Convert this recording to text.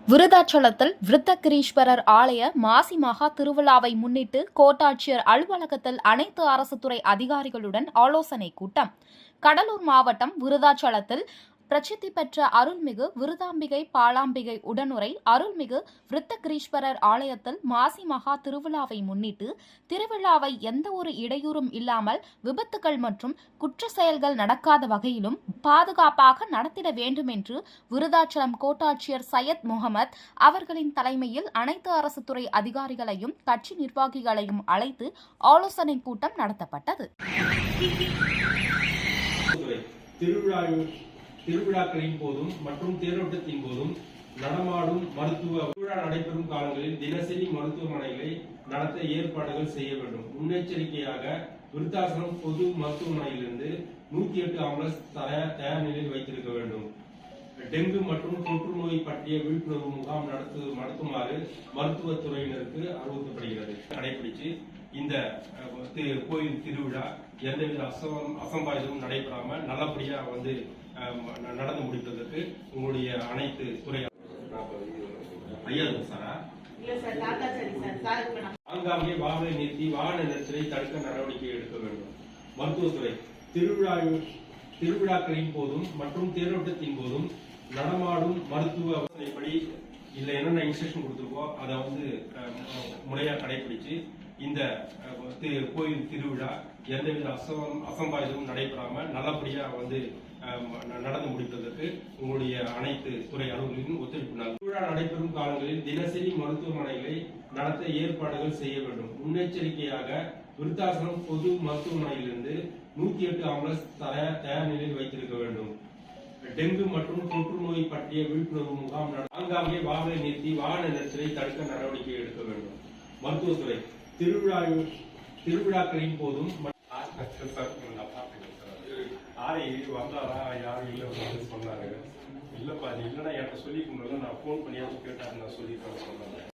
விருதாச்சலத்தில் விருத்தகிரீஸ்வரர் ஆலய மாசி மகா திருவிழாவை முன்னிட்டு கோட்டாட்சியர் அலுவலகத்தில் அனைத்து அரசு துறை அதிகாரிகளுடன் ஆலோசனை கூட்டம். கடலூர் மாவட்டம் விருதாச்சலத்தில் பிரசித்தி பெற்ற அருள்மிகு விருதாம்பிகை பாலாம்பிகை உடனுரை அருள்மிகு விருத்தகிரீஸ்வரர் ஆலயத்தில் மாசி மகா திருவிழாவை முன்னிட்டு திருவிழாவை எந்த ஒரு இடையூறும் இல்லாமல் விபத்துகள் மற்றும் குற்ற செயல்கள் நடக்காத வகையிலும் பாதுகாப்பாக நடத்திட வேண்டும் என்று விருதாச்சலம் கோட்டாட்சியர் சையத் முகமது அவர்களின் தலைமையில் அனைத்து அரசு துறை அதிகாரிகளையும் கட்சி நிர்வாகிகளையும் அழைத்து ஆலோசனை கூட்டம் நடத்தப்பட்டது. திருவிழாக்களின் போதும் மற்றும் தேரோட்டத்தின் போதும் நடமாடும் மருத்துவ விழா நடைபெறும் காலங்களில் தினசரி மருத்துவமனைகளை நடத்த ஏற்பாடுகள் செய்ய வேண்டும். முன்னெச்சரிக்கையாக விருத்தாசலம் பொது மருத்துவமனையிலிருந்து 108 ஆம்புலன்ஸ் தயார் நிலையில் வைத்திருக்க வேண்டும். டெங்கு மற்றும் தொற்று நோய் பற்றிய விழிப்புணர்வு முகாம் நடத்துமாறு மருத்துவத்துறையினருக்கு அறிவுறுத்தப்படுகிறது. கடைபிடிச்சு இந்த கோயில் திருவிழா எந்தவித அசம்பாவிதமும் நடைபெறாமல் நல்லபடியா நடந்து முடிப்பதற்கு உங்களுடைய அனைத்து துறை ஆங்காங்கே வாகன நிறுத்தி வாகன நெரிசலை தடுக்க நடவடிக்கை எடுக்க வேண்டும். மருத்துவத்துறை திருவிழாக்களின் போதும் மற்றும் தேரோட்டத்தின் போதும் நடமாடும் மருத்துவ படி இதுல என்னென்ன இன்ஸ்ட்ரக்ஷன் கொடுத்துருக்கோம் அதை முறையா கடைபிடிச்சு இந்த கோயில் திருவிழா எந்தவித அசம்பாவிதமும் நடைபெறாமல் நல்லபடியா நடந்து முடிப்பதற்கு உங்களுடைய அனைத்து துறை அலுவலர்களின் ஒத்துழைப்பு. திருவிழா நடைபெறும் காலங்களில் தினசரி மருத்துவமனைகளை நடத்த ஏற்பாடுகள் செய்ய வேண்டும். முன்னெச்சரிக்கையாக விருத்தாசலம் பொது மருத்துவமனையிலிருந்து 108 ஆம்புலன்ஸ் தயார் நிலையில் வைத்திருக்க வேண்டும். டெங்கு மற்றும் தொற்று நோய் பற்றிய விழிப்புணர்வு முகாம் ஆங்காங்கே வாகன நிறுத்தி வாகன நெரிசலை தடுக்க நடவடிக்கை எடுக்க வேண்டும். மருத்துவத்துறை திருவிழாக்களின் போதும் வந்தாரா யாரும் இல்லை சொன்னாரு. இல்லப்பா அது இல்லைன்னா என்கிட்ட சொல்லிக்க முடியல, நான் போன் பண்ணியாவது கேட்டாரு, நான் சொல்லியிருக்கேன் சொன்னாங்க.